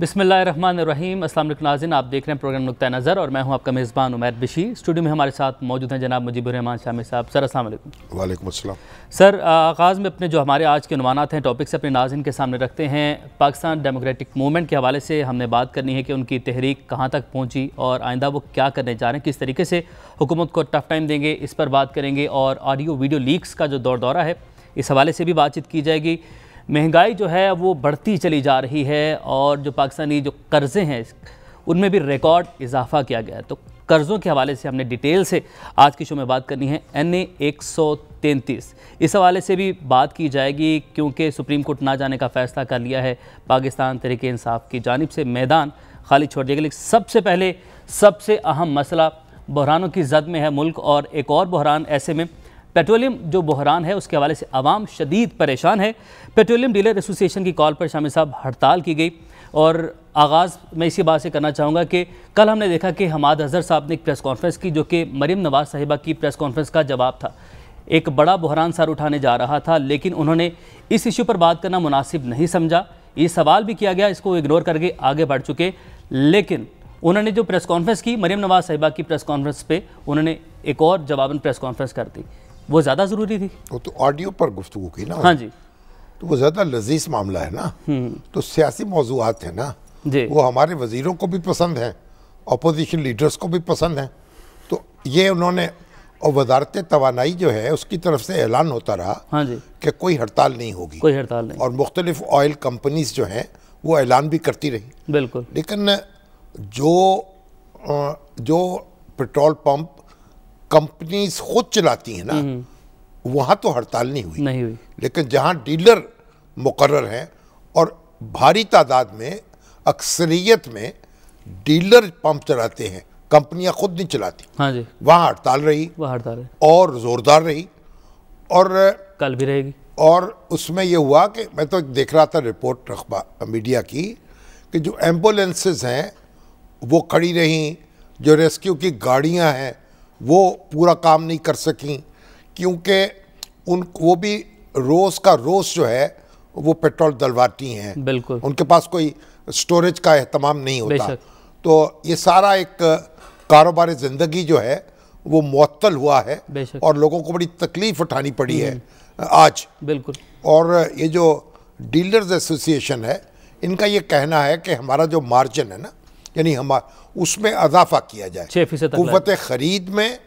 बिस्मिल्लाहिर्रहमानिर्रहीम। अस्सलाम वालेकुम नाज़रीन, आप देख रहे हैं प्रोग्राम नुक्ता नज़र और मैं हूं आपका मेज़बान उमैर बशीर। स्टूडियो में हमारे साथ मौजूद हैं जनाब मुजीबुर रहमान शामी साहब। सर अस्सलाम वालेकुम। वालेकुम अस्सलाम। सर आगाज़ में अपने जो हमारे आज के उन्वानात हैं, टॉपिक से अपने नाज़रीन के सामने रखते हैं। पाकिस्तान डेमोक्रेटिक मूवमेंट के हवाले से हमने बात करनी है कि उनकी तहरीक कहाँ तक पहुँची और आइंदा वो क्या करने जा रहे हैं, किस तरीके से हुकूमत को टफ टाइम देंगे, इस पर बात करेंगे। और ऑडियो वीडियो लीक्स का जो दौरा है, इस हवाले से भी बातचीत की जाएगी। महंगाई जो है वो बढ़ती चली जा रही है और जो पाकिस्तानी जो कर्ज़े हैं उनमें भी रिकॉर्ड इजाफा किया गया है। तो कर्ज़ों के हवाले से हमने डिटेल से आज की शो में बात करनी है। NA 133 इस हवाले से भी बात की जाएगी क्योंकि सुप्रीम कोर्ट ना जाने का फ़ैसला कर लिया है। पाकिस्तान तहरीक इंसाफ की जानिब से मैदान खाली छोड़ दिया गया। लेकिन सबसे पहले सबसे अहम मसला बहरानों की जद में है मुल्क, और एक और बहरान ऐसे में पेट्रोलियम जो बहरान है उसके हवाले से आवाम शदीद परेशान है। पेट्रोलियम डीलर एसोसिएशन की कॉल पर शामी साहब हड़ताल की गई और आगाज़ मैं इसी बात से करना चाहूँगा कि कल हमने देखा कि हमाद अजहर साहब ने एक प्रेस कॉन्फ्रेंस की जो कि मरीम नवाज़ साहिबा की प्रेस कॉन्फ्रेंस का जवाब था। एक बड़ा बहरान सर उठाने जा रहा था, लेकिन उन्होंने इस इशू पर बात करना मुनासिब नहीं समझा। ये सवाल भी किया गया, इसको इग्नोर करके आगे बढ़ चुके। लेकिन उन्होंने जो प्रेस कॉन्फ्रेंस की मरीम नवाज़ साहिबा की प्रेस कॉन्फ्रेंस पे, उन्होंने एक और जवाबन प्रेस कॉन्फ्रेंस कर दी। वो ज़्यादा ज़रूरी थी। वो तो ऑडियो पर गुफ्तगू की ना। हाँ जी। तो वो ज़्यादा लजीज मामला है ना। तो सियासी मौज़ूआत है ना जी, वो हमारे वज़ीरों को भी पसंद है, अपोजिशन लीडर्स को भी पसंद है। तो ये उन्होंने, और वजारत तवानाई जो है उसकी तरफ से ऐलान होता रहा हाँ जी कि कोई हड़ताल नहीं होगी, कोई हड़ताल नहीं। और मुख्तलिफ ऑयल कंपनीज जो हैं वो ऐलान भी करती रही। बिल्कुल। लेकिन जो पेट्रोल पंप कंपनीज खुद चलाती हैं ना, वहाँ तो हड़ताल नहीं हुई। लेकिन जहाँ डीलर मुकर्रर हैं और भारी तादाद में, अक्सरियत में डीलर पंप चलाते हैं, कंपनियां खुद नहीं चलाती, हाँ जी, वहाँ हड़ताल रही। वहाँ हड़ताल है और ज़ोरदार रही, और कल भी रहेगी। और उसमें ये हुआ कि मैं तो देख रहा था रिपोर्ट अखबार मीडिया की कि जो एम्बुलेंसेस हैं वो खड़ी रहीं, जो रेस्क्यू की गाड़ियाँ हैं वो पूरा काम नहीं कर सकी, क्योंकि वो भी रोज़ का रोज़ जो है वो पेट्रोल डलवाती हैं। बिल्कुल। उनके पास कोई स्टोरेज का एहतमाम नहीं होता। तो ये सारा एक कारोबार ज़िंदगी जो है वो मुअत्तल हुआ है और लोगों को बड़ी तकलीफ़ उठानी पड़ी है आज। बिल्कुल। और ये जो डीलर्स एसोसिएशन है, इनका ये कहना है कि हमारा जो मार्जिन है ना, यानी हमारा उसमें इजाफा किया जाए 6% कुव्वत ख़रीद में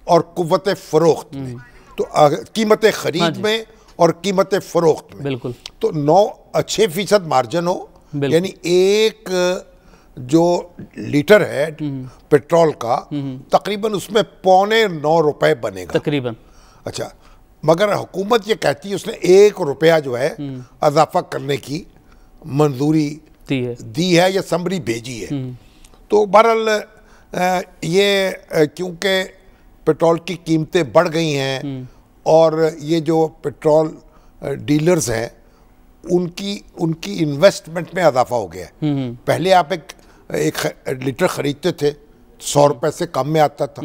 और कुव्वत फ़रोख्त में। तो कीमत ख़रीद में और कीमत फ़रोख्त में बिल्कुल तो 6% मार्जिन हो, यानी एक जो लीटर है पेट्रोल का तकरीबन उसमें ₹9.25 बनेगा तकरीबन। अच्छा, मगर हुकूमत ये कहती है उसने ₹1 जो है इजाफा करने की मंजूरी दी है या समरी भेजी है। तो बहरहाल ये क्योंकि पेट्रोल की कीमतें बढ़ गई हैं और ये जो पेट्रोल डीलर्स हैं उनकी इन्वेस्टमेंट में इजाफा हो गया है। पहले आप एक लीटर ख़रीदते थे ₹100 से कम में आता था,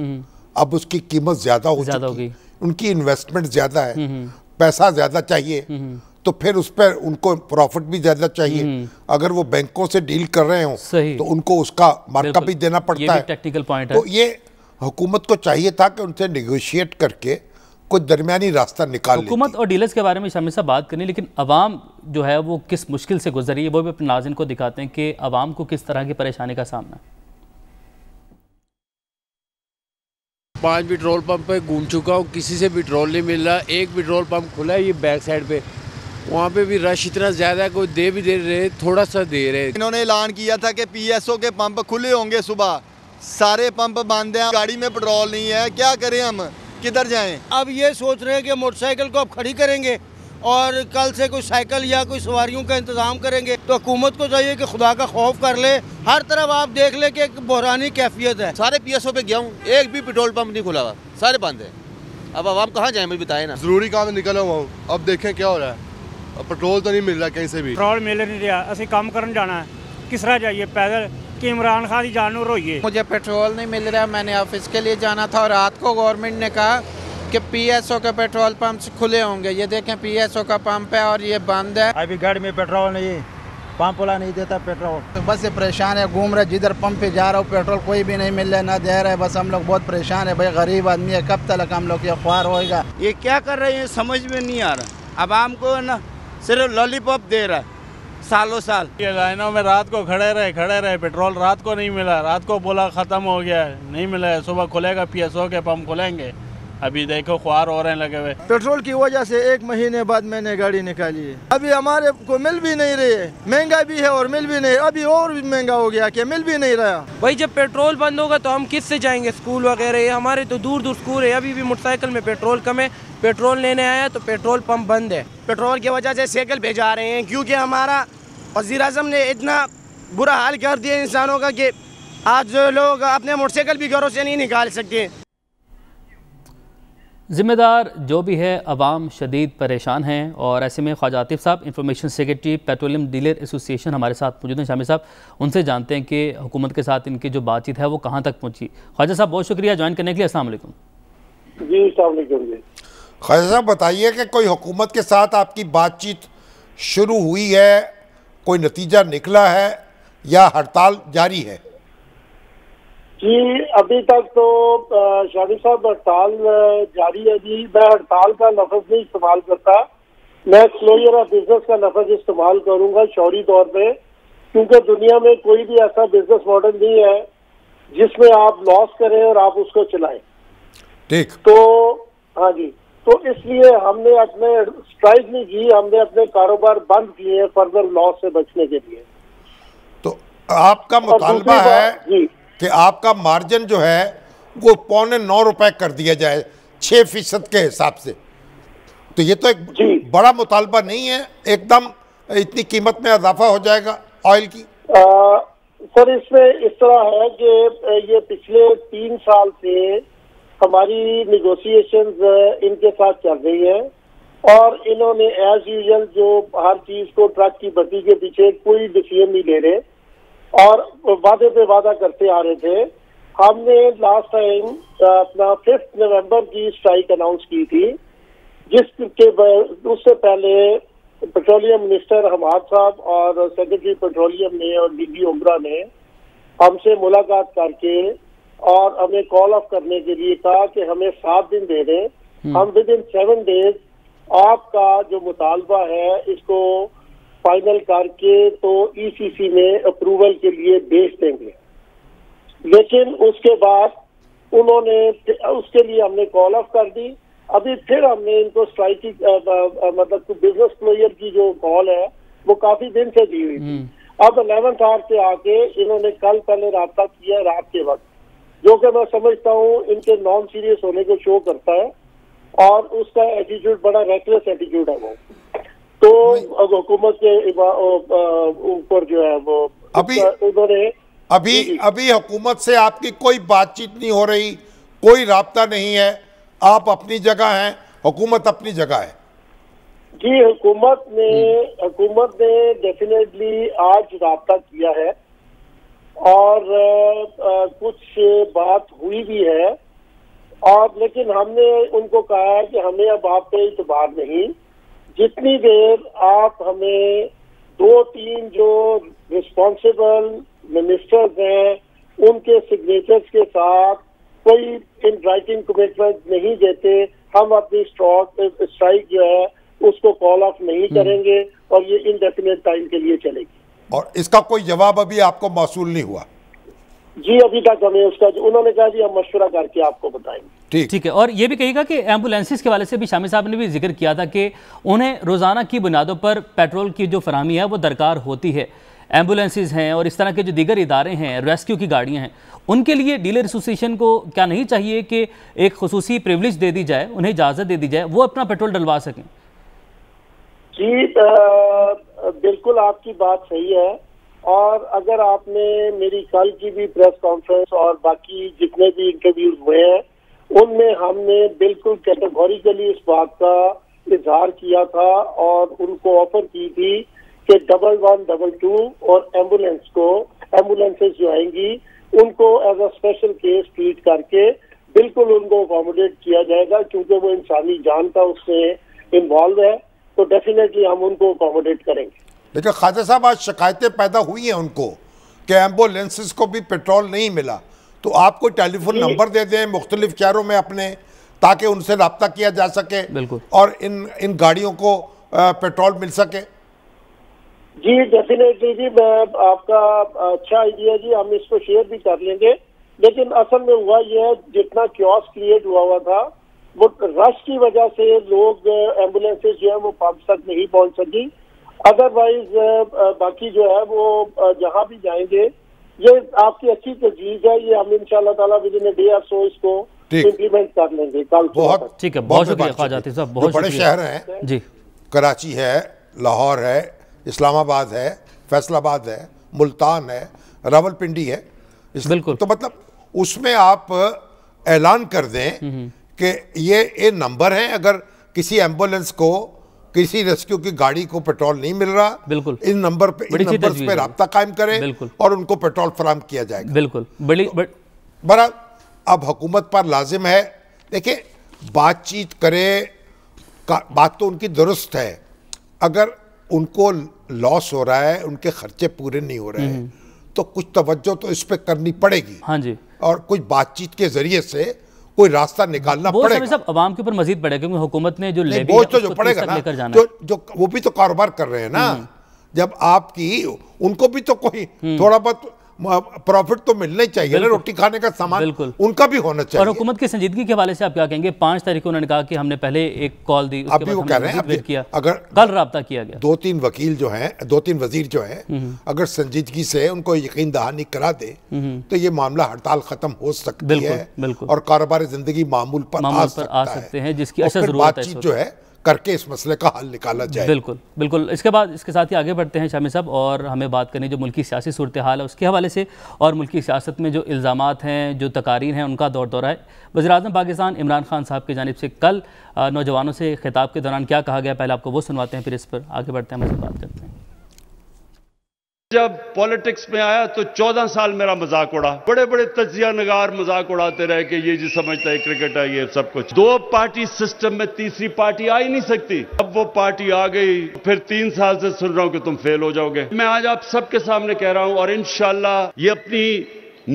अब उसकी कीमत ज़्यादा हो चुकी, उनकी इन्वेस्टमेंट ज़्यादा है, पैसा ज़्यादा चाहिए, तो फिर उस पर उनको प्रॉफिट भी ज़्यादा चाहिए। अगर वो बैंकों से डील कर रहे हों तो उनको उसका मार्कअप भी देना पड़ता है। टेक्निकल पॉइंट है। तो ये हुकूमत को चाहिए था कि उनसे नेगोशिएट करके कुछ दरमियानी रास्ता निकाल लेती। हुकूमत और डीलर्स के बारे में शामिल साहब बात करनी, लेकिन अवाम जो है वो किस मुश्किल से गुजर रही है वो भी अपने नाज़रीन को दिखाते हैं कि अवाम को किस तरह की परेशानी का सामना। 5 पेट्रोल पंप पे घूम चुका हूँ, किसी से पेट्रोल नहीं मिल रहा। एक पेट्रोल पंप खुला है ये बैक साइड पे, वहाँ पे भी रश इतना ज़्यादा है, कोई दे भी दे रहे, थोड़ा सा दे रहे। इन्होंने ऐलान किया था कि PSO के पंप खुले होंगे, सुबह सारे पंप बंद हैं, गाड़ी में पेट्रोल नहीं है, क्या करें हम, किधर जाएं? अब ये सोच रहे हैं कि मोटरसाइकिल को अब खड़ी करेंगे और कल से कोई साइकिल या कोई सवारियों का इंतजाम करेंगे। तो हुकूमत को चाहिए कि खुदा का खौफ कर ले। हर तरफ आप देख ले कि एक बहरानी कैफियत है। सारे PSO पे गया हूँ, एक भी पेट्रोल पंप नहीं खुला हुआ, सारे बंद है। अब आवाम कहाँ जाए मुझे बताए ना। जरूरी काम निकला हुआ हूँ, अब देखें क्या हो रहा है। पेट्रोल तो नहीं मिल रहा कहीं से भी, पेट्रोल मिल नहीं रहा। असं काम करने जाना है, किस तरह जाइए पैदल कि इमरान खान की जान रोइए। मुझे पेट्रोल नहीं मिल रहा, मैंने ऑफिस के लिए जाना था और रात को गवर्नमेंट ने कहा कि PSO के पेट्रोल पंप खुले होंगे। ये देखें PSO का पंप है और ये बंद है। अभी गाड़ी में पेट्रोल नहीं, पंप वाला नहीं देता पेट्रोल, तो बस ये परेशान है, घूम रहे जिधर पंप पे जा रहा हूँ पेट्रोल कोई भी नहीं मिल रहा है, ना दे रहा है। बस हम लोग बहुत परेशान है भाई, गरीब आदमी है, कब तक हम लोग ये ख्वार होएगा। ये क्या कर रहे हैं समझ में नहीं आ रहा। अब हमको ना सिर्फ लॉलीपॉप दे रहा है सालों साल। ये लाइनों में रात को खड़े रहे, पेट्रोल रात को नहीं मिला, रात को बोला ख़त्म हो गया है, नहीं मिला है, सुबह खुलेगा PSO के पंप खुलेंगे, अभी देखो ख्वार हो रहे हैं लगे हुए। पेट्रोल की वजह से 1 महीने बाद मैंने गाड़ी निकाली है, अभी हमारे को मिल भी नहीं रही है, महंगा भी है और मिल भी नहीं, अभी और भी महंगा हो गया कि मिल भी नहीं रहा। भाई जब पेट्रोल बंद होगा तो हम किससे जाएंगे स्कूल वगैरह, ये हमारे तो दूर दूर स्कूल है, अभी भी मोटरसाइकिल में पेट्रोल कम है, पेट्रोल लेने आया तो पेट्रोल पंप बंद है। पेट्रोल की वजह से साइकिल भेजा रहे हैं क्योंकि हमारा वज़ीर आज़म ने इतना बुरा हाल कर दिया इंसानों का कि आज लोग अपने मोटरसाइकिल भी घरों से नहीं निकाल सकते। ज़िम्मेदार जो भी है, अवाम शदीद परेशान हैं और ऐसे में ख्वाजा आतिफ साहब information secretary petroleum dealer association हमारे साथ मौजूद हैं। शामिर साहब, उनसे जानते हैं कि हुकूमत के साथ इनकी जो बातचीत है वो कहाँ तक पहुँची। ख्वाजा साहब बहुत शुक्रिया ज्वाइन करने के लिए। अस्सलाम वालेकुम। जी अस्सलाम वालेकुम जी। ख्वाजा साहब बताइए कि कोई हुकूमत के साथ आपकी बातचीत शुरू हुई है, कोई नतीजा निकला है या हड़ताल जारी है? जी अभी तक तो शामिर साहब हड़ताल जारी है जी। मैं हड़ताल का लफ्ज़ नहीं इस्तेमाल करता, मैं क्लोजर ऑफ बिजनेस का लफ्ज़ इस्तेमाल करूंगा शौरी तौर पे, क्योंकि दुनिया में कोई भी ऐसा बिजनेस मॉडल नहीं है जिसमें आप लॉस करें और आप उसको चलाएं। ठीक। तो हाँ जी, तो इसलिए हमने अपने स्ट्राइक नहीं की, हमने अपने कारोबार बंद किए फर्दर लॉस से बचने के लिए। तो आपका मुतालबा है कि आपका मार्जिन जो है वो 8.25 रुपए कर दिया जाए 6% के हिसाब से, तो ये तो एक बड़ा मुतालबा नहीं है, एकदम इतनी कीमत में इजाफा हो जाएगा ऑयल की। सर इसमें इस तरह है कि ये पिछले 3 साल से हमारी निगोशिएशंस इनके साथ चल रही है और इन्होंने एज यूजुअल जो हर चीज को ट्रक की बत्ती के पीछे कोई डिसीजन नहीं ले रहे और वादे पे वादा करते आ रहे थे। हमने लास्ट टाइम अपना 5 नवंबर की स्ट्राइक अनाउंस की थी, जिसके उससे पहले पेट्रोलियम मिनिस्टर हमाद साहब और सेक्रेटरी पेट्रोलियम ने और DG उमरा ने हमसे मुलाकात करके और हमें कॉल ऑफ करने के लिए कहा कि हमें 7 दिन दे दें, हम विद इन 7 डेज आपका जो मुतालबा है इसको फाइनल करके तो ECC में अप्रूवल के लिए भेज देंगे। लेकिन उसके बाद उन्होंने उसके लिए हमने कॉल ऑफ कर दी। अभी फिर हमने इनको स्ट्राइक की मतलब बिजनेस क्लोजर की जो कॉल है वो काफी दिन से दी हुई थी। अब 11th आवर से आके इन्होंने कल पहले राब्ता किया रात के वक्त, जो कि मैं समझता हूँ इनके नॉन सीरियस होने को शो करता है और उसका एटीट्यूड बड़ा रेकलेस एटीट्यूड है वो। तो हुकूमत के ऊपर जो है वो अभी उन्होंने अभी हुकूमत से आपकी कोई बातचीत नहीं हो रही, कोई राब्ता नहीं है, आप अपनी जगह हैं, हुकूमत अपनी जगह है? जी हुकूमत ने डेफिनेटली आज राब्ता किया है और कुछ बात हुई भी है और लेकिन हमने उनको कहा है कि हमें अब आप पे इतबार नहीं, जितनी देर आप हमें 2-3 जो रिस्पॉन्सिबल मिनिस्टर्स हैं उनके सिग्नेचर्स के साथ कोई इन राइटिंग कमिटमेंट नहीं देते, हम अपनी स्ट्राइक जो है उसको कॉल ऑफ नहीं करेंगे और ये इनडेफिनेट टाइम के लिए चलेगी। और इसका कोई जवाब अभी आपको मौसूल नहीं हुआ? जी अभी तक हमें उसका उन्होंने कहा जी हम मशवरा करके आपको बताएंगे। ठीक है। और ये भी कहिएगा कि एम्बुलेंसेज के वाले से भी शामिर साहब ने भी जिक्र किया था कि उन्हें रोज़ाना की बुनियादों पर पेट्रोल की जो फराहमी है वो दरकार होती है। एम्बुलेंसेज हैं और इस तरह के जो दीगर इदारे हैं, रेस्क्यू की गाड़ियाँ हैं, उनके लिए डीलर एसोसिएशन को क्या नहीं चाहिए कि एक खुसूसी प्रिविलेज दे दी जाए, उन्हें इजाज़त दे दी जाए, वो अपना पेट्रोल डलवा सकें? जी बिल्कुल आपकी बात सही है और अगर आपने मेरी कल की भी प्रेस कॉन्फ्रेंस और बाकी जितने भी इंटरव्यूज हुए हैं उनमें हमने बिल्कुल कैटेगोरिकली इस बात का इजहार किया था और उनको ऑफर की थी कि 1122 और एम्बुलेंसेज जो आएंगी उनको as a special case treat करके बिल्कुल उनको अकोमोडेट किया जाएगा, क्योंकि वो इंसानी जान का उससे इन्वॉल्व है, तो डेफिनेटली हम उनको अकोमोडेट करेंगे। लेकिन ख्वाजा साहब आज शिकायतें पैदा हुई हैं उनको कि एम्बुलेंसेस को भी पेट्रोल नहीं मिला, तो आप कोई टेलीफोन नंबर दे दें मुख्तलिफ शहरों में अपने, ताकि उनसे रब्ता किया जा सके और इन गाड़ियों को पेट्रोल मिल सके। जी डेफिनेटली जी, मैं आपका अच्छा आइडिया जी, हम इसको शेयर भी कर लेंगे। लेकिन असल में हुआ यह है, जितना क्योस क्रिएट हुआ था वो रश की वजह से लोग एम्बुलेंसेज जो है वो पंप तक नहीं पहुंच सकी। अदरवाइज बाकी जो है वो जहां भी जाएंगे, ये आपकी अच्छी तजवीज़ है, ये हम इंशाल्लाह ताला विद इन अ डे और सो इसको इम्प्लीमेंट कर लेंगे कल। बहुत ठीक है, बहुत शुक्रिया ख्वाजा आतिफ साहब, बहुत बड़े शहर हैं जी, कराची है, लाहौर है, इस्लामाबाद है, फैसलाबाद है, मुल्तान है, रावलपिंडी है, बिल्कुल, तो मतलब उसमें आप ऐलान कर दें कि ये नंबर है, अगर किसी एम्बुलेंस को, किसी रेस्क्यू की गाड़ी को पेट्रोल नहीं मिल रहा, बिल्कुल इन नंबर पे राब्ता कायम करें और उनको पेट्रोल फराहम किया जाएगा। बिल्कुल, बहरहाल अब हुकूमत पर लाजिम है, देखिए बातचीत करे, बात तो उनकी दुरुस्त है, अगर उनको लॉस हो रहा है, उनके खर्चे पूरे नहीं हो रहे हैं, तो कुछ तवज्जो तो इस पे करनी पड़ेगी। हाँ जी, और कुछ बातचीत के जरिए से कोई रास्ता निकालना पड़ेगा। सब अवाम के ऊपर मजीद पड़ेगा, क्योंकि हुकूमत ने जो बोझ तो जो पड़ेगा ना, जो वो भी तो कारोबार कर रहे हैं ना, जब आपकी उनको भी तो कोई थोड़ा बहुत प्रॉफिट तो मिलना ही चाहिए ना, रोटी खाने का सामान उनका भी होना चाहिए। और हुकूमत की संजीदगी के हवाले से आप क्या कहेंगे? 5 तारीख को उन्होंने कहा कि हमने पहले एक कॉल दी, अभी वो कह रहे हैं अगर कल रब्ता किया गया, 2-3 वकील जो हैं, 2-3 वजीर जो हैं, अगर संजीदगी से उनको यकीन दहानी करा दे तो ये मामला हड़ताल खत्म हो सकती है और कारोबार जिंदगी मामूल पर आ सकते हैं, जिसकी असल बातचीत जो है करके इस मसले का हल निकाला जाए। बिल्कुल बिल्कुल। इसके बाद इसके साथ ही आगे बढ़ते हैं शामी साहब, और हमें बात करनी जो मुल्की सियासी सूरत हाल है उसके हवाले से, और मुल्की सियासत में जो इल्ज़ामात हैं, जो तकारीर हैं, उनका दौरा है। वज़ीर-ए-आज़म पाकिस्तान इमरान खान साहब की जानिब से कल नौजवानों से खिताब के दौरान क्या कहा गया, पहले आपको वो सुनवाते हैं, फिर इस पर आगे बढ़ते हैं, हमसे बात करते हैं। जब पॉलिटिक्स में आया तो 14 साल मेरा मजाक उड़ा, बड़े बड़े तजिया नगार मजाक उड़ाते रहे कि ये जी समझता है क्रिकेट है, ये सब कुछ। 2 पार्टी सिस्टम में तीसरी पार्टी आ ही नहीं सकती। अब वो पार्टी आ गई, फिर 3 साल से सुन रहा हूं कि तुम फेल हो जाओगे। मैं आज आप सबके सामने कह रहा हूं, और इंशाल्लाह ये अपनी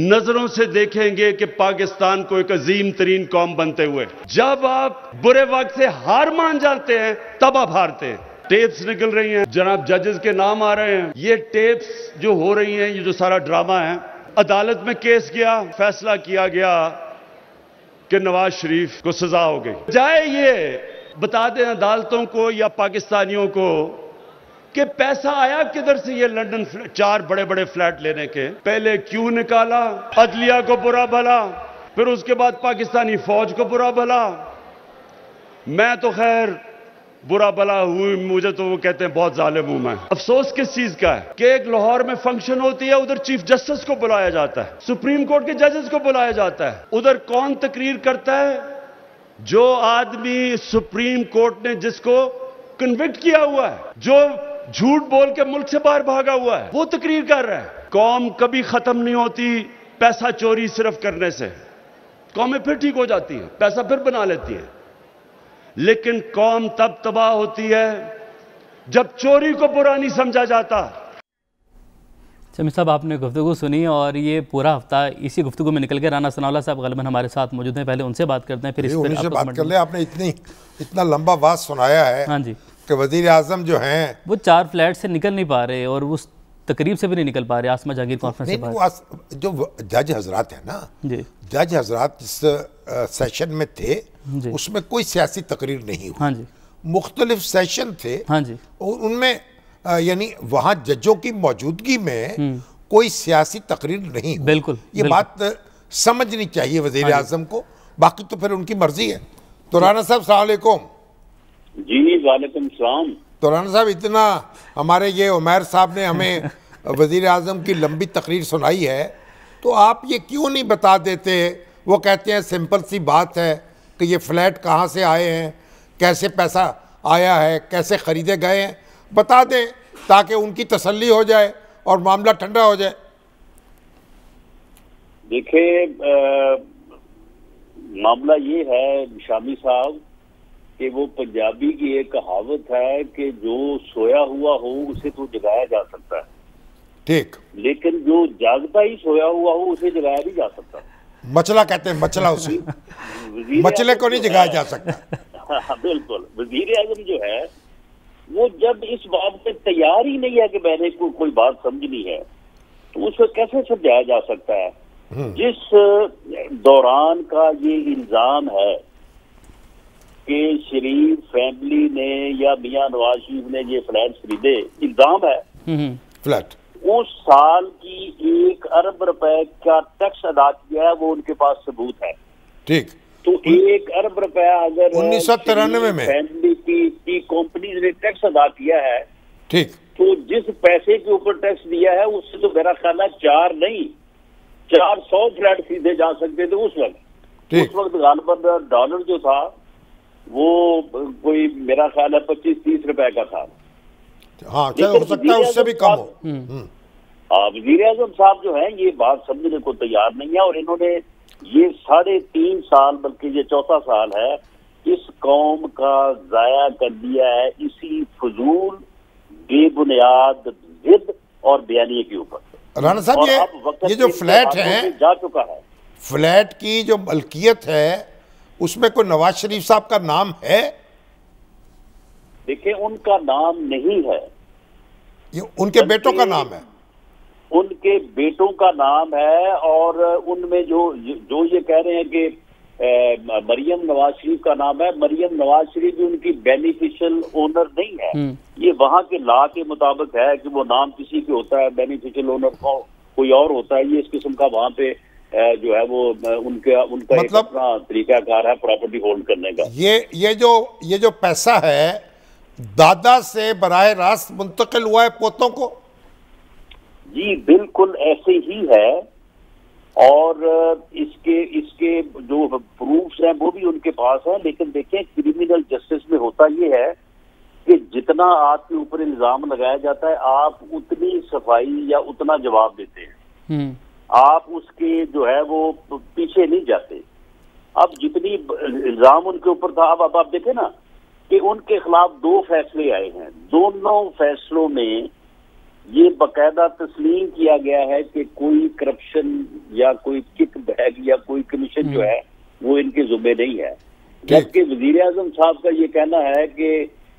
नजरों से देखेंगे कि पाकिस्तान को एक अजीम तरीन कौम बनते हुए। जब आप बुरे वक्त से हार मान जाते हैं तब आप हारते हैं। टेप्स निकल रही हैं, जनाब जजेस के नाम आ रहे हैं, ये टेप्स जो हो रही हैं, ये जो सारा ड्रामा है, अदालत में केस गया, फैसला किया गया कि नवाज शरीफ को सजा हो गई। जाए ये बता दें अदालतों को या पाकिस्तानियों को कि पैसा आया किधर से ये लंदन 4 बड़े बड़े फ्लैट लेने के, पहले क्यों निकाला, अदलिया को बुरा भला, फिर उसके बाद पाकिस्तानी फौज को बुरा भला। मैं तो खैर बुरा भला हुई, मुझे तो वो कहते हैं बहुत जालिम हूं मैं। अफसोस किस चीज का है कि एक लाहौर में फंक्शन होती है, उधर चीफ जस्टिस को बुलाया जाता है, सुप्रीम कोर्ट के जजेस को बुलाया जाता है, उधर कौन तकरीर करता है? जो आदमी सुप्रीम कोर्ट ने जिसको कन्विक्ट किया हुआ है, जो झूठ बोल के मुल्क से बाहर भागा हुआ है, वो तकरीर कर रहा है। कौम कभी खत्म नहीं होती पैसा चोरी सिर्फ करने से, कौमें फिर ठीक हो जाती है, पैसा फिर बना लेती है, लेकिन कौम तब तबाह होती है जब चोरी को बुरा नहीं समझा जाता। शमी साहब, आपने गुफ्तगू सुनी और ये पूरा हफ्ता इसी गुफ्तगू में निकल गया। राना सनाउल्लाह साहब गलबन हमारे साथ मौजूद हैं, पहले उनसे बात करते हैं, फिर इस पर बात कर ले। आपने इतना लंबा बात सुनाया है, हाँ जी, कि वजीर आजम जो हैं वो 4 फ्लैट से निकल नहीं पा रहे और उस तकरीब से भी नहीं निकल पा रहे। आसमा जहांगीर कॉन्फ्रेंस से जो जज हजरात है ना जी, जज हजरात इस सेशन में थे, उसमें कोई सियासी तकरीर नहीं हुई। हाँ जी, मुख्तलिफ सेशन थे। हाँ जी, उनमें यानी वहाँ जजों की मौजूदगी में कोई सियासी तकरीर नहीं हुई। बिल्कुल, ये बात समझनी चाहिए वज़ीर आज़म को, बाकी तो फिर उनकी मर्जी है। तो राना साहब सलाम अलैकुम। जी वालेकुम सलाम। तो राना साहब, इतना हमारे ये उमैर साहब ने हमें वज़ीर आज़म की लंबी तकरीर सुनाई है, तो आप ये क्यों नहीं बता देते? वो कहते हैं सिंपल सी बात है कि ये फ्लैट कहाँ से आए हैं, कैसे पैसा आया है, कैसे ख़रीदे गए हैं, बता दें ताकि उनकी तसल्ली हो जाए और मामला ठंडा हो जाए। देखिए मामला ये है शामी साहब कि वो पंजाबी की एक कहावत है कि जो सोया हुआ हो उसे तो जगाया जा सकता है, ठीक, लेकिन जो जागता ही सोया हुआ हो उसे जगाया नहीं जा सकता। मचला कहते हैं, मचला उसे मचले को नहीं जगाया जा सकता। हाँ बिल्कुल। वजीर आजम जो है वो जब इस बात पे तैयार ही नहीं है कि मैंने कोई बात समझनी है, तो उसको कैसे समझाया जा सकता है? जिस दौरान का ये इल्जाम है कि शरीफ फैमिली ने या मियां नवाज शरीफ ने ये फ्लैट खरीदे, इल्जाम है, फ्लैट उस साल की 1 अरब रुपए का टैक्स अदा किया है, वो उनके पास सबूत है। ठीक, तो 1 अरब रुपया अगर 1993 में फैमिली की कंपनी ने टैक्स अदा किया है, ठीक, तो जिस पैसे के ऊपर टैक्स दिया है उससे तो मेरा ख्याल है 4 नहीं 400 फ्लैट खरीदे जा सकते थे उस वक्त। उस वक्त गालबन डॉलर जो था वो कोई मेरा ख्याल है 25-30 रुपए का था। हाँ, हो सकता है उससे भी कम हो। वजीर आजम साहब जो है ये बात समझने को तैयार नहीं है, और इन्होंने ये 3.5 साल बल्कि ये 4था साल है इस कौम का जाया कर दिया है इसी फजूल बेबुनियाद जिद और बयानी के ऊपर। राणा साहब, ये जो फ्लैट है जा चुका है, फ्लैट की जो मलकियत है उसमें कोई नवाज शरीफ साहब का नाम है? देखिए उनका नाम नहीं है, ये उनके बेटों का नाम है। उनके बेटों का नाम है, और उनमें जो ये कह रहे हैं कि मरियम नवाज शरीफ का नाम है, मरियम नवाज शरीफ भी उनकी बेनिफिशियल ओनर नहीं है। ये वहाँ के लॉ के मुताबिक है कि वो नाम किसी के होता है, बेनिफिशियल ओनर कोई और होता है। ये इस किस्म का वहाँ पे जो है वो उनका मतलब अपना तरीकाकार है प्रॉपर्टी होल्ड करने का। ये जो पैसा है दादा से बराह रास्त मुंतकिल हुआ है पोतों को? जी बिल्कुल ऐसे ही है, और इसके जो प्रूफ्स हैं वो भी उनके पास है। लेकिन देखें क्रिमिनल जस्टिस में होता ये है कि जितना आपके ऊपर इल्जाम लगाया जाता है आप उतनी सफाई या उतना जवाब देते हैं, आप उसके जो है वो पीछे नहीं जाते। अब जितनी इल्जाम उनके ऊपर था, अब आप देखें ना कि उनके खिलाफ 2 फैसले आए हैं, दोनों फैसलों में ये बाकायदा तस्लीम किया गया है कि कोई करप्शन या कोई किक बैग या कोई कमीशन जो है वो इनके जुम्मे नहीं है। जबकि वजीर आजम साहब का ये कहना है कि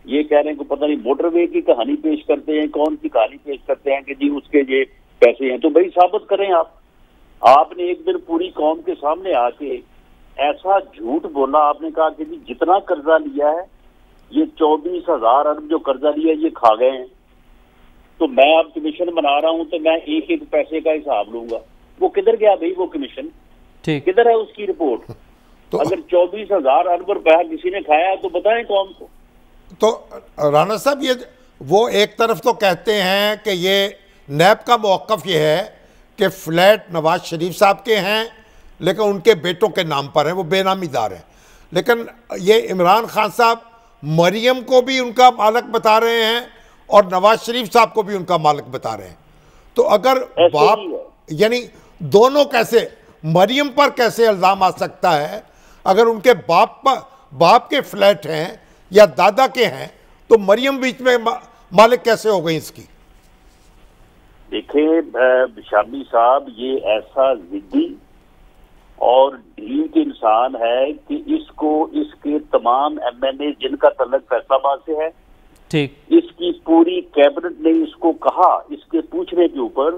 ये कह रहे हैं कि पता नहीं मोटरवे की कहानी पेश करते हैं, कौन सी कहानी पेश करते हैं कि जी उसके ये पैसे हैं। तो भाई साबित करें आपने एक दिन पूरी कौम के सामने आके ऐसा झूठ बोला, आपने कहा कि जी जितना कर्जा लिया है ये 24,000 अरब जो कर्जा लिया ये खा गए हैं, तो मैं अब कमीशन बना रहा हूं तो मैं एक पैसे का हिसाब लूंगा। वो किधर गया भाई वो कमीशन? किधर है उसकी रिपोर्ट? तो अगर 24,000 अरब रुपया किसी ने खाया है तो बताएं कौन को। तो राणा साहब ये वो एक तरफ तो कहते हैं कि ये नैब का मौक़िफ़ ये है कि फ्लैट नवाज शरीफ साहब के हैं लेकिन उनके बेटों के नाम पर हैं, वो बेनामीदार हैं। लेकिन ये इमरान खान साहब मरियम को भी उनका मालिक बता रहे हैं और नवाज शरीफ साहब को भी उनका मालिक बता रहे हैं। तो अगर बाप यानी दोनों कैसे, मरियम पर कैसे इल्ज़ाम आ सकता है? अगर उनके बाप के फ्लैट हैं या दादा के हैं तो मरियम बीच में मालिक कैसे हो गई इसकी? देखिए शामी साहब ये ऐसा जिद्दी और ढीठ इंसान है कि इसके तमाम MNA जिनका तल्लुक फैसलाबाद से है, ठीक, इसकी पूरी कैबिनेट ने इसको कहा इसके पूछने के ऊपर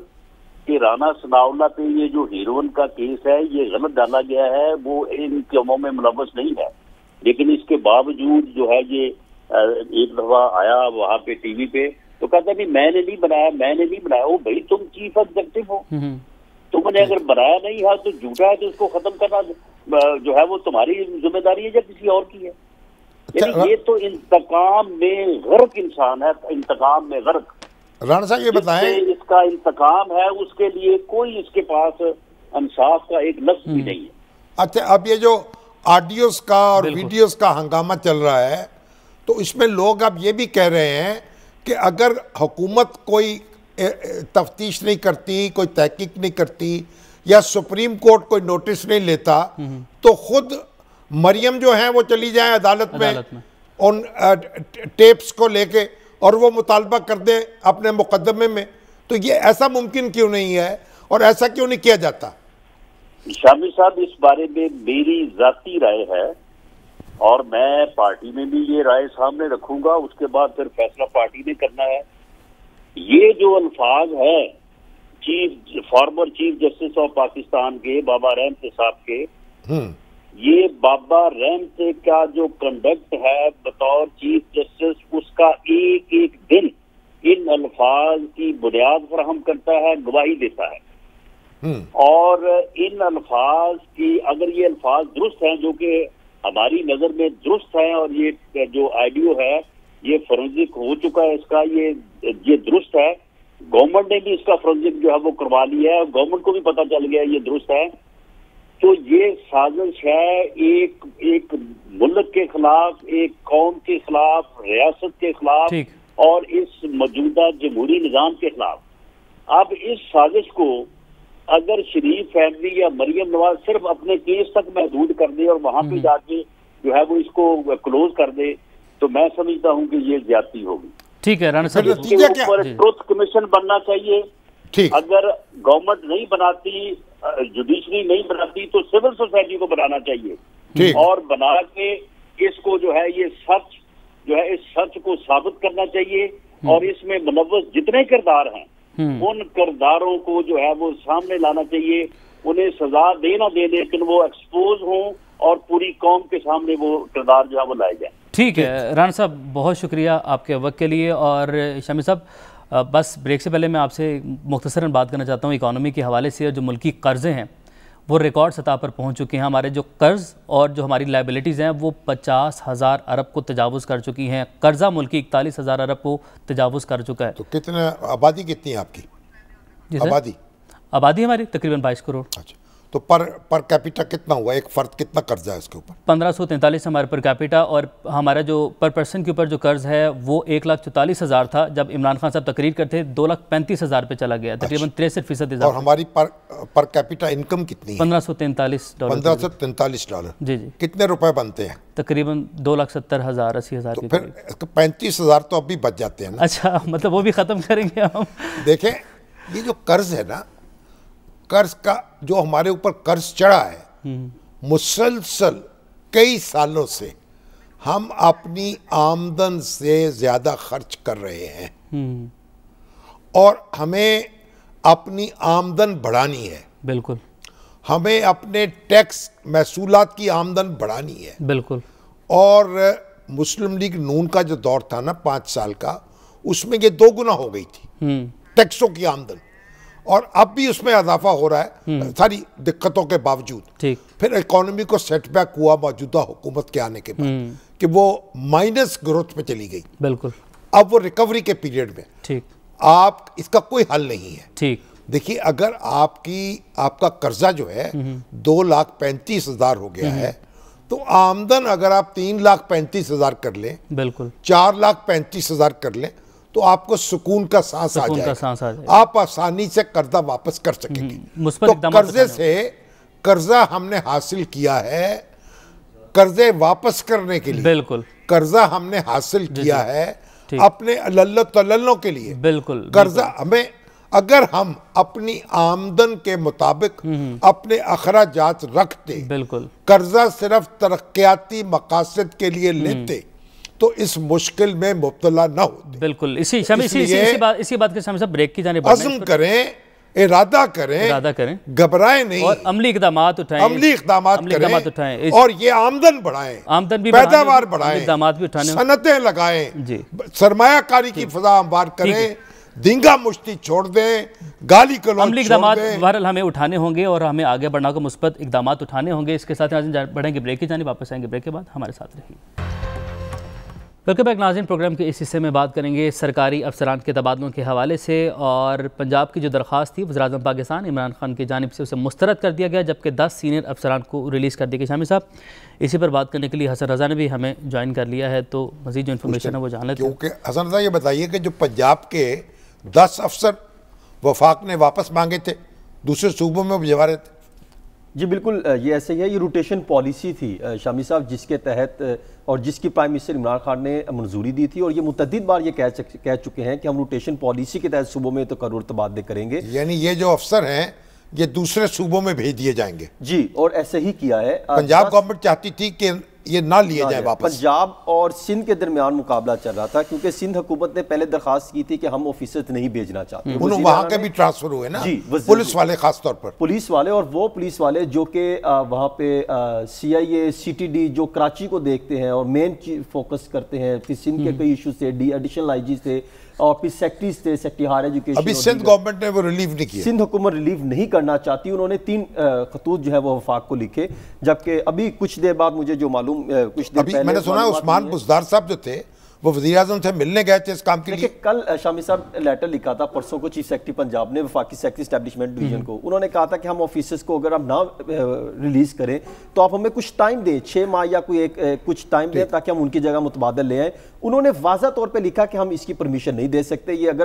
कि राना सनाउल्लाह पे ये जो हीरोइन का केस है ये गलत डाला गया है, वो इन कामों में मुलव्वस नहीं है। लेकिन इसके बावजूद जो है ये एक दफा आया वहां पे टीवी पे तो कहता नहीं मैंने नहीं बनाया। ओ भाई तुम चीफ एग्जीक्यूटिव हो, तुमने अगर बनाया नहीं है तो झूठा है तो उसको खत्म करना जो है वो तुम्हारी जिम्मेदारी है या किसी और की है। यानी ये तो इंतकाम में गर्क इंसान है, इंतकाम में गर्क। राणा साहब ये बताएं, इसका इंतकाम है उसके लिए कोई इसके पास इंसाफ का एक लफ्ज भी नहीं है। अच्छा, अब ये जो ऑडियोज का और वीडियोस का हंगामा चल रहा है तो इसमें लोग अब ये भी कह रहे हैं कि अगर हुकूमत कोई तफ्तीश नहीं करती, कोई तहकीक नहीं करती या सुप्रीम कोर्ट कोई नोटिस नहीं लेता तो खुद मरियम जो है वो चली जाए अदालत में उन टेप्स को लेके और वो मुतालबा कर दें अपने मुकदमे में, तो ये ऐसा मुमकिन क्यों नहीं है और ऐसा क्यों नहीं किया जाता? शामी साहब, इस बारे में मेरी जाती राय है और मैं पार्टी में भी ये राय सामने रखूंगा, उसके बाद फिर फैसला पार्टी ने करना है। ये जो अल्फाज है former chief justice of Pakistan के बाबा रहमत साहब के, ये बाबा रहमत का जो कंडक्ट है बतौर चीफ जस्टिस, उसका एक एक दिन इन अल्फाज की बुनियाद फराहम करता है, गवाही देता है। और इन अल्फाज की, अगर ये अल्फाज दुरुस्त हैं, जो कि हमारी नजर में दुरुस्त हैं, और ये जो ऑडियो है ये फोरेंसिक हो चुका है, इसका ये दुरुस्त है, गवर्नमेंट ने भी इसका फोरेंसिक जो है वो करवा लिया है, गवर्नमेंट को भी पता चल गया ये दुरुस्त है, तो ये साजिश है एक मुल्क के खिलाफ, एक कौम के खिलाफ, रियासत के खिलाफ और इस मौजूदा जमहूरी निजाम के खिलाफ। अब इस साजिश को अगर शरीफ फैमिली या मरियम नवाज सिर्फ अपने केस तक महदूद कर दे और वहां पे जाके जो है वो इसको क्लोज कर दे, तो मैं समझता हूं कि ये ज्यादती होगी। ठीक है राणा साहब, इसके ऊपर ट्रुथ कमीशन बनना चाहिए। अगर गवर्नमेंट नहीं बनाती, जुडिशरी नहीं बनाती, तो सिविल सोसाइटी को बनाना चाहिए और बना के इसको जो है ये सच जो है इस सच को साबित करना चाहिए और इसमें मुलव्वस जितने किरदार हैं उन किरदारों को जो है वो सामने लाना चाहिए, उन्हें सजा देना दे, लेकिन वो एक्सपोज हों और पूरी कौम के सामने वो किरदार जो है वो लाए जाए। ठीक है राणा साहब, बहुत शुक्रिया आपके वक्त के लिए। और शामी साहब, बस ब्रेक से पहले मैं आपसे मुख्तसरन बात करना चाहता हूँ इकॉनमी के हवाले से। जो मुल्की कर्ज़े हैं वो रिकॉर्ड सतह पर पहुँच चुके हैं। हमारे जो कर्ज़ और जो हमारी लाइबिलिटीज़ हैं वो 50,000 अरब को तजावुज़ कर चुकी हैं। कर्जा मुल्की 41,000 अरब को तजावुज़ कर चुका है। तो कितना आबादी कितनी है आपकी? आबादी हमारी तकरीबन 22 करोड़। अच्छा, तो पर कैपिटा कितना हुआ? एक फर्द कितना कर्जा है इसके ऊपर? 1543 हमारे पर कैपिटा, और हमारा जो पर पर्सन के ऊपर जो कर्ज है वो 1,44,000 था जब इमरान खान साहब तकरीर करते, 2,35,000 पे चला गया, तकरीबन 63%। और हमारी पर कैपिटा इनकम कितनी है? $1543। $1543। जी जी। कितने रुपए बनते हैं? तकरीबन 2,70,000 80,000। तो फिर 35,000 तो अभी बच जाते हैं ना? अच्छा, मतलब वो भी खत्म करेंगे हम। देखें, ये जो कर्ज है ना, कर्ज का जो हमारे ऊपर कर्ज चढ़ा है मुसलसल कई सालों से, हम अपनी आमदन से ज्यादा खर्च कर रहे हैं और हमें अपनी आमदन बढ़ानी है। बिल्कुल, हमें अपने टैक्स महसूलात की आमदन बढ़ानी है। बिल्कुल। और मुस्लिम लीग नून का जो दौर था ना 5 साल का, उसमें ये 2 गुना हो गई थी टैक्सों की आमदन, और अब भी उसमें इजाफा हो रहा है सारी दिक्कतों के बावजूद। ठीक। फिर इकोनॉमी को सेटबैक हुआ मौजूदा हुकूमत के आने के बाद कि वो माइनस ग्रोथ पे चली गई। बिल्कुल। अब वो रिकवरी के पीरियड में। ठीक। आप इसका कोई हल नहीं है। ठीक। देखिए, अगर आपका कर्जा जो है 2,35,000 हो गया है, तो आमदन अगर आप 3,35,000 कर लें, बिल्कुल 4,35,000 कर लें, तो आपको सुकून का सांस आ जाएगा। आप आसानी से कर्जा वापस कर सकेंगे। तो कर्जे से कर्जा हमने हासिल किया है, कर्जे वापस करने के लिए। बिल्कुल। कर्जा हमने हासिल किया है अपने लल्लो तलल्लों के लिए। बिल्कुल। कर्जा हमें, अगर हम अपनी आमदन के मुताबिक अपने अखराजात रखते, बिल्कुल, कर्जा सिर्फ तरक्याती मकासद के लिए लेते, तो इस मुश्किल में मुब्तला न होते। बिल्कुल। इसी बात के सामने ब्रेक की जानिब अज़्म करें, इरादा करें, घबराएं नहीं और अमली इक़दामात उठाएं, करें और ये आमदन बढ़ाएं, आमदन भी पैदावार बढ़ाएं, इक़दामात भी उठाने, सनतें लगाएं, सरमायाकारी की फ़ज़ा हमवार करें, दींगा मुश्ती छोड़ दें, गाली गलौज अमली इक़दामात बहरहाल हमें उठाने होंगे और हमें आगे बढ़ना को मुस्बत इक़दामात उठाने होंगे। इसके साथ बढ़ेंगे ब्रेक की जानिब, वापस आएंगे ब्रेक के बाद, हमारे साथ रहिए। वेलकम बैक नाज़रीन, प्रोग्राम के इस हिस्से में बात करेंगे सरकारी अफसरान के तबादलों के हवाले से। और पंजाब की जो दरख्वास्त थी वज़ीर-ए-आज़म पाकिस्तान इमरान खान की जानिब से उसे मुस्तरद कर दिया गया, जबकि 10 सीनियर अफसरान को रिलीज़ कर दिया गया। शामी साहब, इसी पर बात करने के लिए हसन रज़ा ने भी हमें ज्वाइन कर लिया है, तो मज़ीद जो इन्फॉर्मेशन है वो जान लेते हैं। क्योंकि हसन रज़ा, ये बताइए कि जो पंजाब के 10 अफसर वफाक ने वापस मांगे थे, दूसरे सूबों में भिजवा रहे थे, जी बिल्कुल, ये ऐसे ही है। ये रोटेशन पॉलिसी थी शामी साहब, जिसके तहत और जिसकी प्राइम मिनिस्टर इमरान खान ने मंजूरी दी थी, और ये मुतअद्दिद बार ये कह चुके हैं कि हम रोटेशन पॉलिसी के तहत सूबों में तो करोड़ तबादले करेंगे। यानी ये जो अफसर हैं ये दूसरे सूबों में भेज दिए जाएंगे जी, और ऐसे ही किया है। पंजाब गवर्नमेंट चाहती थी कि ये ना लिए जाए वापस। पंजाब और सिंध के दरमियान मुकाबला चल रहा था, क्योंकि सिंध हुकूमत ने पहले दरखास्त की थी कि हम ऑफिसर्स नहीं भेजना चाहते। वहाँ के भी ट्रांसफर हुए ना जी, पुलिस वाले, खास तौर पर पुलिस वाले, और वो पुलिस वाले जो कि वहाँ पे CIA CTD जो कराची को देखते हैं और मेन फोकस करते हैं, फिर सिंध के कई इशूज थे, एडिशनल IG थे, और फिर सेक्रेटरीज थे, सेक्रेटरी हायर एजुकेशन। अभी सिंध गवर्नमेंट ने वो रिलीव नहीं किया। सिंध हुकूमत रिलीव नहीं करना चाहती। उन्होंने 3 खतूत जो है वो वफाक को लिखे, जबकि अभी कुछ देर बाद मुझे जो मालूम कुछ देर पहले मैंने सुना उस्मान बुज़दार साहब जो थे वो वज़ीर-ए-आज़म से मिलने गए थे इस काम के लिए। कल शामी साहब लेटर लिखा था परसों को चीफ सेक्रेटरी पंजाब ने वफाकी सेक्रेटरी एस्टैब्लिशमेंट डिवीजन को। उन्होंने कहा था कि हम ऑफिसर्स को अगर हम ना रिलीज करें तो आप हमें कुछ टाइम दें, 6 माह या कोई कुछ टाइम दें, ताकि हम उनकी जगह मुतबादल ले आए। उन्होंने वाज़ा तौर पर लिखा कि हम इसकी परमिशन नहीं दे सकते, ये अगर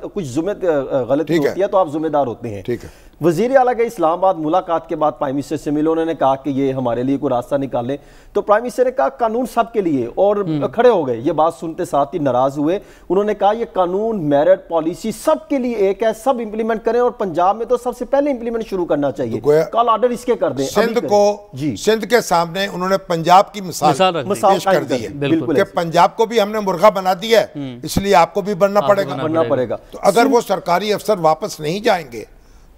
कुछ गलती होती है तो आप जिम्मेदार होते हैं। ठीक है। वज़ीर आला गए इस्लामाबाद, मुलाकात के बाद प्राइम मिनिस्टर से मिले, उन्होंने कहा कि ये हमारे लिए कोई रास्ता निकालें। तो प्राइम मिनिस्टर ने कहा कानून सबके लिए, और खड़े हो गए। ये बात सुनते साथ ही नाराज हुए। उन्होंने कहा ये कानून, मेरिट पॉलिसी सबके लिए एक है, सब इंप्लीमेंट करें, और पंजाब में तो सबसे पहले इंप्लीमेंट शुरू करना चाहिए। कल ऑर्डर इसके कर दें। सिंध को सिंध के सामने उन्होंने पंजाब की मिसाल पेश कर दी है कि पंजाब को भी हमने मुर्गा बना दिया है, इसलिए आपको भी बनना पड़ेगा। तो अगर वो सरकारी अफसर वापस नहीं जाएंगे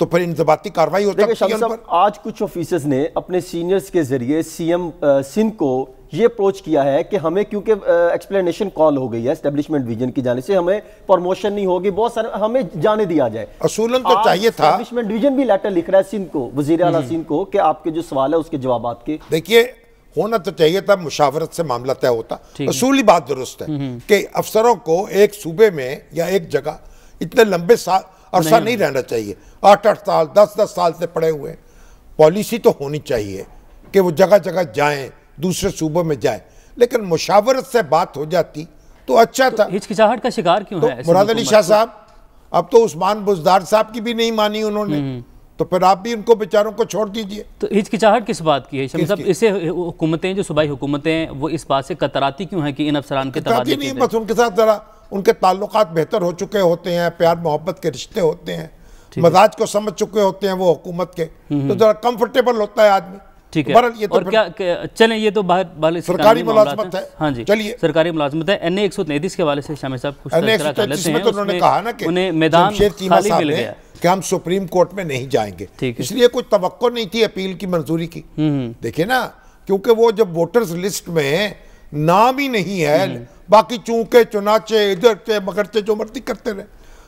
तो फिर इंतबाती कार्रवाई होती है। आज कुछ ऑफिसर्स ने अपने सीनियर्स के जरिए CM सिंध को ये अप्रोच किया है कि हमें, क्योंकि एक्सप्लेनेशन कॉल हो गई है एस्टेब्लिशमेंट डिवीजन की जाने से, हमें प्रमोशन नहीं होगी, बहुत सारे हमें जाने दिया जाए। असूलन तो चाहिए था। एस्टेब्लिशमेंट डिवीजन भी लेटर लिख रहा है सिंध को, वजीर आला सिंध को, कि आपके जो सवाल है उसके जवाब के। देखिए, होना तो चाहिए था, मुशावरत से मामला तय होता। असूली बात दुरुस्त है कि अफसरों को एक सूबे में या एक जगह इतने लंबे अरसा नहीं रहना चाहिए। 8-8 साल 10-10 साल से पड़े हुए। पॉलिसी तो होनी चाहिए कि वो जगह जगह जाएं, दूसरे सूबों में जाएं, लेकिन मुशावरत से बात हो जाती तो अच्छा था। हिचकिचाहट का शिकार क्यों है मुराद अली शाह साहब? अब तो उस्मान बुज़दार साहब की भी नहीं मानी उन्होंने, तो फिर आप भी उनको बेचारों को छोड़ दीजिए। तो हिचकिचाहट किस बात की है शमी साहब? इससे हुकूमतें, जो सूबाई हुकूमतें, वो इस बात से कतराती क्यों है कि इन अफसरान के तबादले नहीं, बस उनके साथ जरा उनके ताल्लुकात बेहतर हो चुके होते हैं, प्यार मोहब्बत के रिश्ते होते हैं, मजाज को समझ चुके होते हैं वो हुकूमत के, तो जरा कंफर्टेबल होता है आदमी। ठीक है। ये तो और क्या चलें, ये तो बाहर सरकारी मुलाजमत है। हाँ जी, चलिए, सरकारी मुलाजमत है। NA 133 के हवाले से शामिल साहब कुछ तज़किरा कर लेते हैं। उन्होंने कहा ना कि उन्हें मैदान खाली मिल गया कि हम सुप्रीम कोर्ट में नहीं जाएंगे, इसलिए कुछ तवक्को नहीं थी अपील की मंजूरी की। देखिए ना, क्योंकि वो जब वोटर्स लिस्ट में नाम ही नहीं है, बाकी चूंके चुनाचे इधर से मगर से जो मर्जी करते रहे,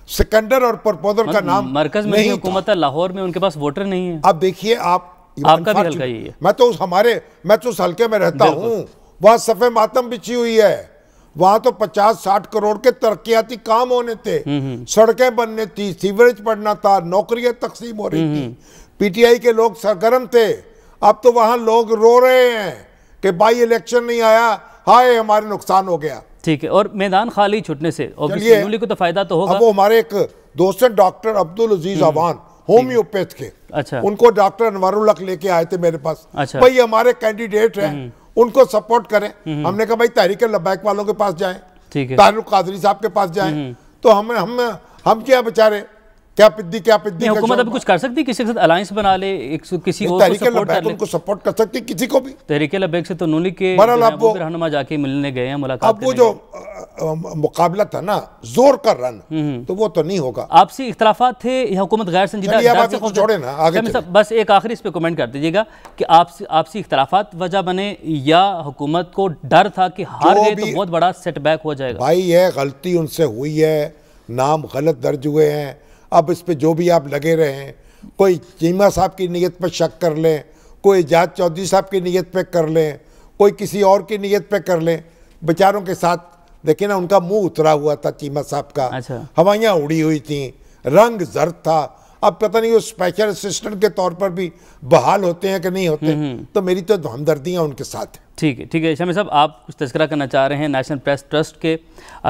सिकंदर और प्रपोजर का नाम मरकज में नहीं हुकूमत है, लाहौर में उनके पास वोटर नहीं है। अब देखिए, आपका भी हल्का ही है। मैं तो उस हल्के में रहता हूँ, वहाँ सफ़े मातम बिछी हुई है। वहाँ तो 50-60 करोड़ के तरक्याती काम होने थे, सड़कें बनने थी, सीवरेज पड़ना था, नौकरियां तकसीम हो रही थी, PTI के लोग सरगर्म थे। अब तो वहाँ लोग रो रहे हैं कि बाई इलेक्शन नहीं आया, हाय हमारे नुकसान हो गया। ठीक है, और मैदान खाली छुटने से ऑब्वियसली को तो फायदा तो होगा। अब वो हमारे एक दोस्त हैं डॉक्टर अब्दुल अजीज अवान, होम्योपैथ के, अच्छा, उनको डॉक्टर अनवारुल लेके आए थे मेरे पास। अच्छा, भाई हमारे कैंडिडेट हैं, उनको सपोर्ट करें। हमने कहा भाई तहरीक लब्बैक वालों के पास जाएं, तारिक कादरी साहब के पास जाएं, तो हम क्या बेचारे, क्या पिद्दी हुकूमत अभी कुछ कर सकती, किसी के साथ अलायंस बना ले, किसी और को सपोर्ट कर ले। उनको सपोर्ट कर सकती किसी को भी। तहरीक लब्बैक से तो नूनी के रहनुमा जाके मिलने गए हैं, मुलाकात। अब वो जो मुकाबला था ना, जोर का रन, तो वो तो नहीं होगा। आपसी इख्तलाफात थे या हुकूमत गैर संजीदा? छोड़े ना, आगे बस एक आखिरी इस पे कमेंट कर दीजिएगा कि आपसी इख्तलाफात वजह बने या हुकूमत को डर था कि हार गए तो बहुत बड़ा सेटबैक हो जाएगा? भाई ये गलती उनसे हुई है, नाम गलत दर्ज हुए हैं। अब इस पे जो भी आप लगे रहे हैं, कोई चीमा साहब की नीयत पे शक कर लें, कोई एजाज चौधरी साहब की नीयत पे कर लें, कोई किसी और की नीयत पे कर लें, बेचारों के साथ देखिए ना, उनका मुंह उतरा हुआ था चीमा साहब का। अच्छा। हवाइयाँ उड़ी हुई थी, रंग जर्द था। अब पता नहीं वो स्पेशल असिस्टेंट के तौर पर भी बहाल होते हैं कि नहीं होते, तो मेरी तो हमदर्दियाँ उनके साथ हैं। ठीक है शमी साहब, आप कुछ तज़किरा करना चाह रहे हैं। नेशनल प्रेस ट्रस्ट के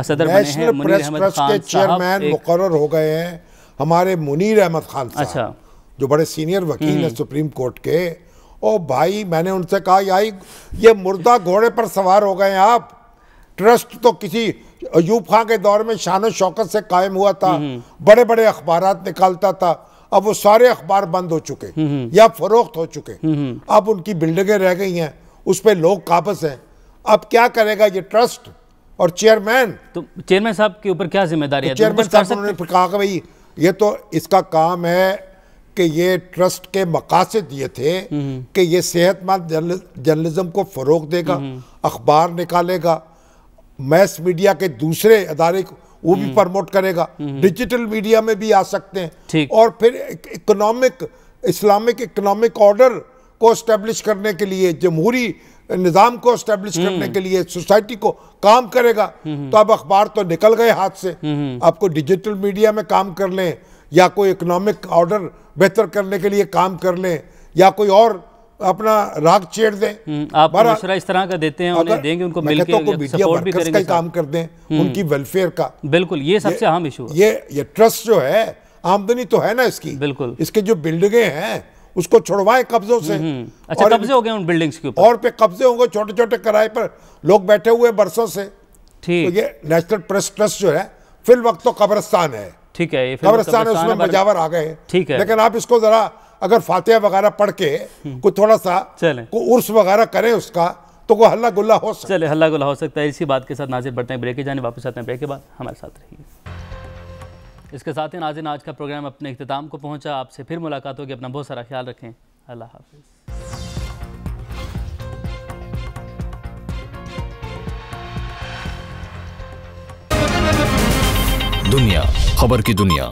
सदर बने हैं, मुनीर अहमद खान के चेयरमैन मुकर्रर हो गए हैं हमारे मुनीर अहमद खान साहब। अच्छा, जो बड़े सीनियर वकील हैं सुप्रीम कोर्ट के, ओ भाई मैंने उनसे कहा यार ये मुर्दा घोड़े पर सवार हो गए आप। ट्रस्ट तो किसी अयूब खान के दौर में शान शौकत से कायम हुआ था, बड़े बड़े अखबारात निकालता था, अब वो सारे अखबार बंद हो चुके या फरोख्त हो चुके, अब उनकी बिल्डिंगें रह गई हैं, उस पर लोग काबज हैं। अब क्या करेगा ये ट्रस्ट और चेयरमैन? तो चेयरमैन साहब के ऊपर क्या जिम्मेदारी है? चेयरमैन साहब उन्होंने कहा कि भाई ये तो इसका काम है कि ये ट्रस्ट के मकासद ये थे कि ये सेहतमंद जर्नलिज्म को फरोग देगा, अखबार निकालेगा, मैस मीडिया के दूसरे अदारे वो भी प्रमोट करेगा, डिजिटल मीडिया में भी आ सकते हैं, और फिर इस्लामिक इकोनॉमिक ऑर्डर को एस्टेब्लिश करने के लिए, जमहूरी निज़ाम को एस्टेब्लिश करने के लिए सोसाइटी को काम करेगा। तो अब अखबार तो निकल गए हाथ से, आपको डिजिटल मीडिया में काम कर लें या कोई इकोनॉमिक ऑर्डर बेहतर करने के लिए काम कर लें या कोई और अपना राग छेड़ दें। आप मशवरा इस तरह का देते हैं, उन्हें देंगे, उनको मिलके सपोर्ट भी करेंगे, काम कर दें उनकी वेलफेयर का। बिल्कुल, ये सबसे अहम इशू है। ये ट्रस्ट जो है, आमदनी तो है ना इसकी, बिल्कुल, इसके जो बिल्डिंगे हैं उसको छुड़वाएं कब्जों से। अच्छा, कब्जे हो गए उन बिल्डिंग्स के ऊपर, और पे कब्जे होंगे, छोटे छोटे किराए पर लोग बैठे हुए बरसों से। ठीक, तो ये नेशनल प्रेस ट्रस्ट जो है फिल वक्त तो कब्रिस्तान है। ठीक है, कब्रिस्तान है, उसमें मजावर आ गए। ठीक है, लेकिन आप इसको जरा अगर फातिहा वगैरह पढ़ के कोई थोड़ा सा उर्स वगैरह करें उसका, तो कोई हल्ला गुल्ला हो सकता है। चले, हल्ला गुल्ला हो सकता है। इसी बात के साथ नाज़रीन बढ़ते हैं ब्रेक के जाने, वापस आते हैं ब्रेक के बाद, हमारे साथ रहिए। इसके साथ ही नाज़रीन आज का प्रोग्राम अपने इख्तिताम को पहुंचा। आपसे फिर मुलाकात होगी, अपना बहुत सारा ख्याल रखें। अल्लाह हाफिज़। दुनिया खबर की दुनिया।